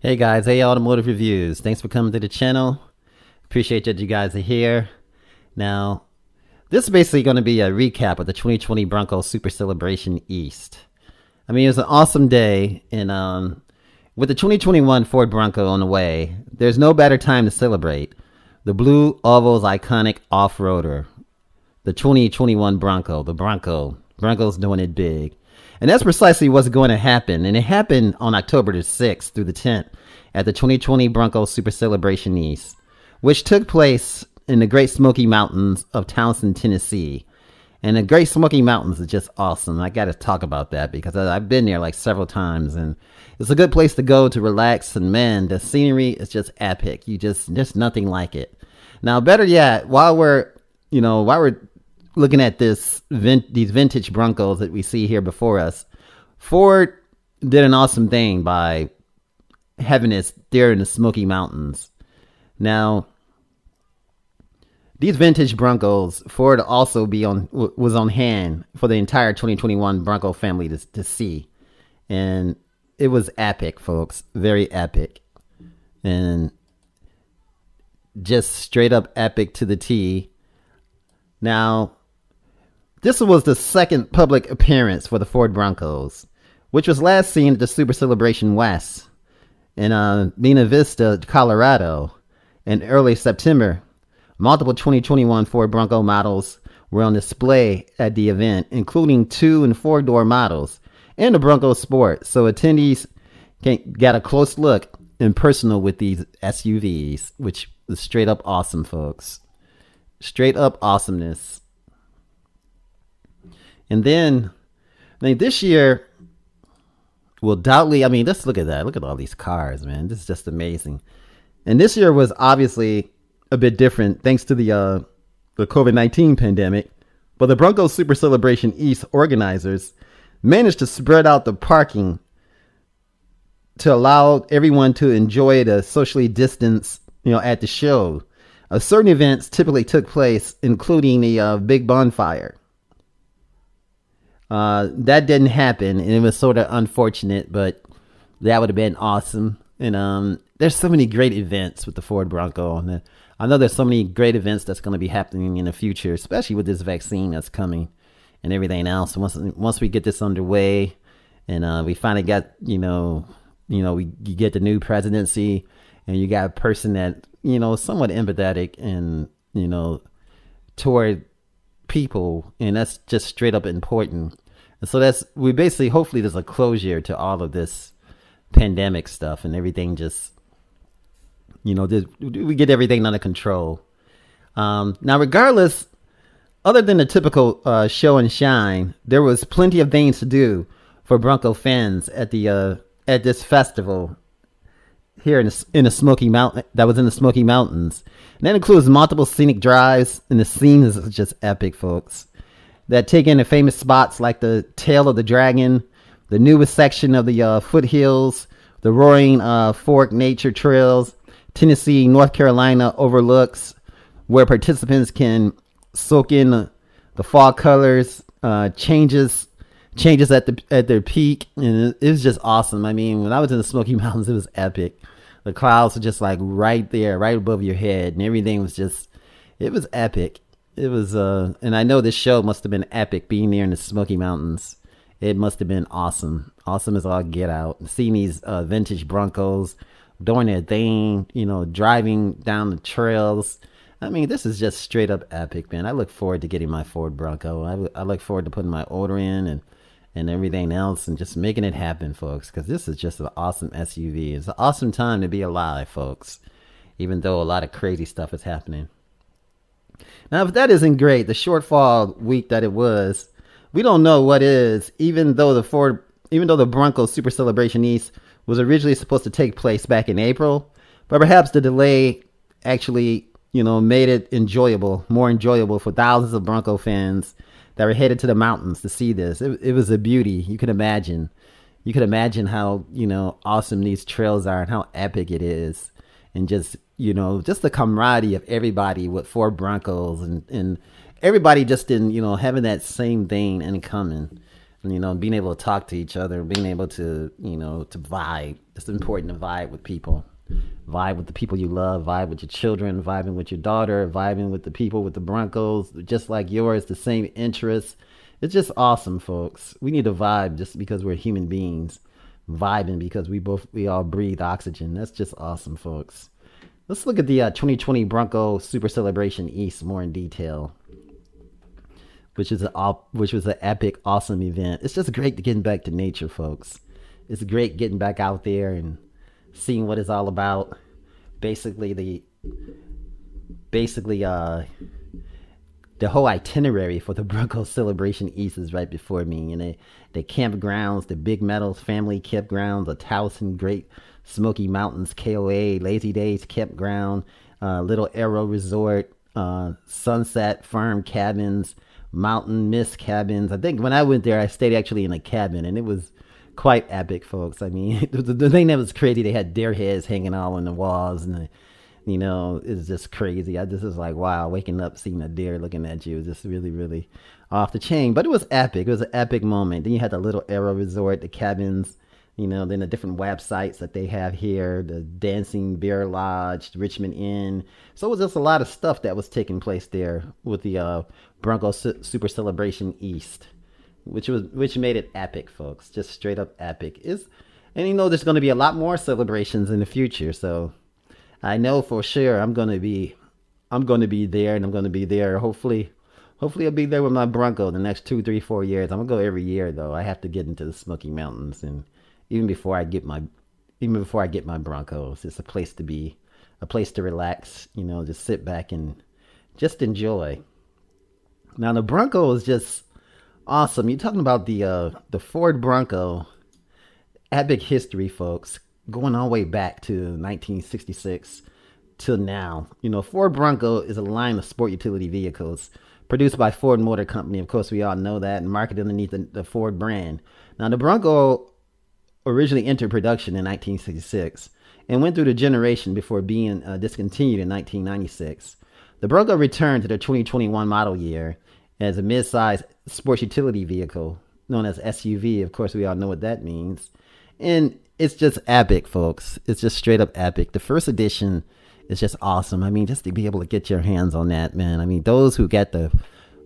Hey guys, hey Automotive Reviews. Thanks for coming to the channel. Appreciate that you guys are here. Now, this is basically going to be a recap of the 2020 Bronco Super Celebration East. I mean, it was an awesome day, and with the 2021 Ford Bronco on the way, there's no better time to celebrate. The Blue Oval's iconic off-roader, the 2021 Bronco, the Broncos doing it big. And that's precisely what's going to happen. And it happened on October the 6th through the 10th at the 2020 Bronco Super Celebration East, which took place in the Great Smoky Mountains of Townsend, Tennessee. And the Great Smoky Mountains is just awesome. I got to talk about that because I've been there like several times, and it's a good place to go to relax. And man, the scenery is just epic. There's nothing like it. Now, better yet, while we're looking at these vintage Broncos that we see here before us, Ford did an awesome thing by having this there in the Smoky Mountains. Now, these vintage Broncos, Ford also was on hand for the entire 2021 Bronco family to see, and it was epic, folks, very epic, and just straight up epic to the T. Now, this was the second public appearance for the Ford Broncos, which was last seen at the Super Celebration West in Mena Vista, Colorado, in early September. Multiple 2021 Ford Bronco models were on display at the event, including 2- and 4-door models and the Bronco Sport, so attendees got a close look and personal with these SUVs, which was straight up awesome, folks. Straight up awesomeness. And then, this year will doubtly, just look at that. Look at all these cars, man. This is just amazing. And this year was obviously a bit different thanks to the COVID-19 pandemic. But the Bronco Super Celebration East organizers managed to spread out the parking to allow everyone to enjoy the socially distance, at the show. Certain events typically took place, including the big bonfire. That didn't happen, and it was sort of unfortunate, but that would have been awesome. And there's so many great events with the Ford Bronco, and I know there's so many great events that's going to be happening in the future, especially with this vaccine that's coming and everything else. Once we get this underway, and we finally got you get the new presidency, and you got a person that somewhat empathetic and toward people, and that's just straight up important. And so hopefully there's a closure to all of this pandemic stuff, and everything just we get everything under control. Now, regardless, other than the typical show and shine, there was plenty of things to do for Bronco fans at this festival here in the Smoky Mountain, that was in the Smoky Mountains. And that includes multiple scenic drives, and the scenes is just epic, folks, that take in the famous spots like the Tail of the Dragon, the newest section of the foothills, the Roaring Fork Nature Trails, Tennessee, North Carolina overlooks, where participants can soak in the fall colors, changes at their peak, and it was just awesome. I mean, when I was in the Smoky Mountains, it was epic. The clouds were just like right there, right above your head, and everything was it was epic. It was, and I know this show must have been epic being there in the Smoky Mountains. It must have been awesome. Awesome as all get out. Seeing these vintage Broncos doing their thing, driving down the trails. I mean, this is just straight up epic, man. I look forward to getting my Ford Bronco. I look forward to putting my order in and everything else, and just making it happen, folks, because this is just an awesome SUV. It's an awesome time to be alive, folks, even though a lot of crazy stuff is happening. Now, if that isn't great, the shortfall week that it was, we don't know what is, even though the Bronco Super Celebration East was originally supposed to take place back in April, but perhaps the delay actually, made it more enjoyable for thousands of Bronco fans that were headed to the mountains to see this. It was a beauty. You could imagine how, awesome these trails are and how epic it is. And just the camaraderie of everybody with Ford Broncos and everybody just in, having that same thing in common. being able to talk to each other, being able to, to vibe. It's important to vibe with people. Vibe with the people you love, vibe with your children, vibing with your daughter, vibing with the people with the Broncos, just like yours, the same interests. It's just awesome, folks. We need to vibe just because we're human beings. Vibing because we all breathe oxygen. That's just awesome, folks. Let's look at the 2020 Bronco Super Celebration East more in detail, which was an epic, awesome event. It's just great getting back to nature, folks. It's great getting back out there and seeing what it's all about. The whole itinerary for the Bronco Celebration East is right before me. And the campgrounds, the Big Meadows Family Campground, the Townsend Great Smoky Mountains KOA, Lazy Days Campground, Little Arrow Resort, Sunset Farm Cabins, Mountain Mist Cabins. I think when I went there, I stayed actually in a cabin, and it was quite epic, folks. I mean, the thing that was crazy, they had deer heads hanging all on the walls, and it's just crazy. I just was like, wow, waking up, seeing a deer looking at you was just really, really off the chain. But it was epic. It was an epic moment. Then you had the Little Arrow Resort, the cabins, then the different websites that they have here, the Dancing Bear Lodge, Richmond Inn. So it was just a lot of stuff that was taking place there with the Bronco Super Celebration East, which made it epic, folks. Just straight up epic. And there's going to be a lot more celebrations in the future. So I know for sure I'm going to be there, and I'm going to be there. Hopefully I'll be there with my Bronco the next 2, 3, 4 years. I'm going to go every year though. I have to get into the Smoky Mountains, and even before I get my Broncos, it's a place to be, a place to relax, just sit back and just enjoy. Now the Bronco is just awesome. You're talking about the Ford Bronco, epic history, folks, going all the way back to 1966 till now. Ford Bronco is a line of sport utility vehicles produced by Ford Motor Company. Of course, we all know that, and marketed underneath the Ford brand. Now, the Bronco originally entered production in 1966 and went through the generation before being discontinued in 1996. The Bronco returned to the 2021 model year as a mid-size sports utility vehicle known as SUV. Of course, we all know what that means. And it's just epic, folks. It's just straight up epic. The first edition is just awesome. I mean, just to be able to get your hands on that, man. I mean, those who got the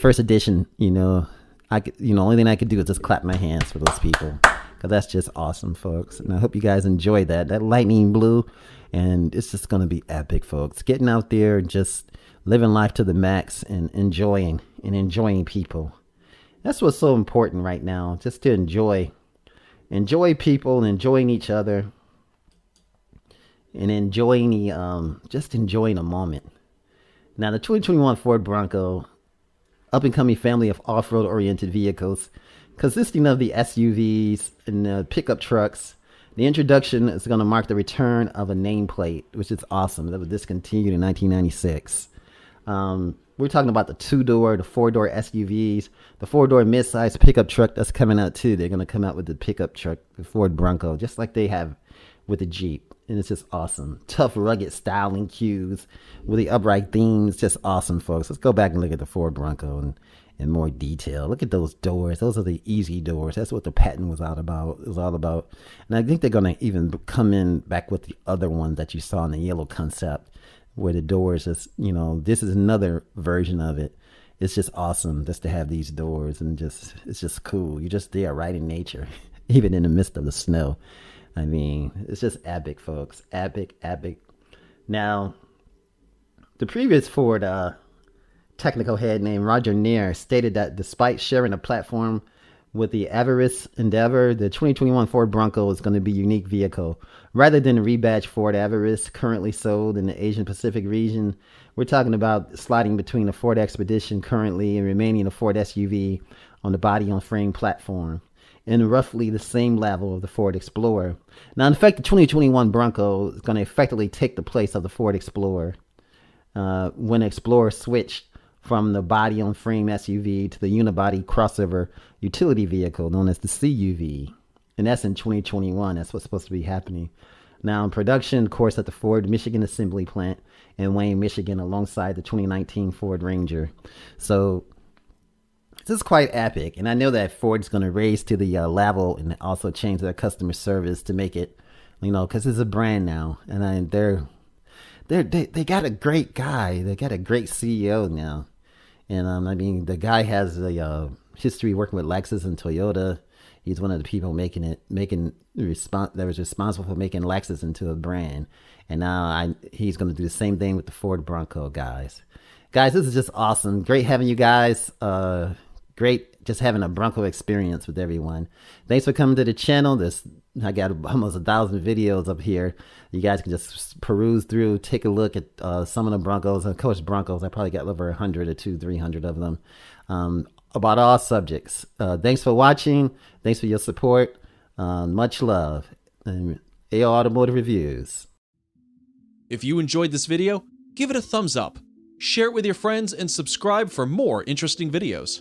first edition, only thing I could do is just clap my hands for those people. Because that's just awesome, folks. And I hope you guys enjoy that lightning blue. And it's just going to be epic, folks. Getting out there and just living life to the max and enjoying people. That's what's so important right now. Just to enjoy people and enjoying each other. And enjoying enjoying a moment. Now, the 2021 Ford Bronco, up-and-coming family of off-road oriented vehicles, consisting of the SUVs and the pickup trucks. The introduction is going to mark the return of a nameplate, which is awesome. That was discontinued in 1996. We're talking about the 2-door, the 4-door SUVs, the 4-door midsize pickup truck that's coming out too. They're going to come out with the pickup truck, the Ford Bronco, just like they have with the Jeep. And it's just awesome. Tough, rugged styling cues with the upright themes. Just awesome, folks. Let's go back and look at the Ford Bronco in more detail. Look at those doors. Those are the easy doors. That's what the patent was all about. It was all about. And I think they're going to even come in back with the other one that you saw in the yellow concept, where the doors is, this is another version of it. It's just awesome just to have these doors, and it's just cool. You're just there right in nature, even in the midst of the snow. I mean, it's just epic, folks. Epic. Now, the previous Ford technical head named Roger Neer stated that despite sharing a platform with the Everest Endeavor, the 2021 Ford Bronco is going to be a unique vehicle. Rather than the rebadged Ford Everest currently sold in the Asian Pacific region, we're talking about sliding between the Ford Expedition currently and remaining a Ford SUV on the body-on-frame platform, in roughly the same level of the Ford Explorer. Now, in fact, the 2021 Bronco is going to effectively take the place of the Ford Explorer when Explorer switched from the body-on-frame SUV to the unibody crossover utility vehicle known as the CUV. And that's in 2021. That's what's supposed to be happening. Now, in production, of course, at the Ford Michigan Assembly Plant in Wayne, Michigan, alongside the 2019 Ford Ranger. So, This is quite epic, and I know that Ford's going to raise to the level and also change their customer service to make it, because it's a brand now, and they got a great guy. They got a great CEO now, and I mean the guy has a history working with Lexus and Toyota. He's one of the people that was responsible for making Lexus into a brand, and now he's going to do the same thing with the Ford Bronco guys. Guys, this is just awesome. Great having you guys. Great just having a Bronco experience with everyone. Thanks for coming to the channel. I got almost 1,000 videos up here. You guys can just peruse through, take a look at some of the Broncos. Of course, Broncos, I probably got over 100 or 300 of them, about all subjects. Thanks for watching. Thanks for your support. Much love. And AO Automotive Reviews. If you enjoyed this video, give it a thumbs up, share it with your friends, and subscribe for more interesting videos.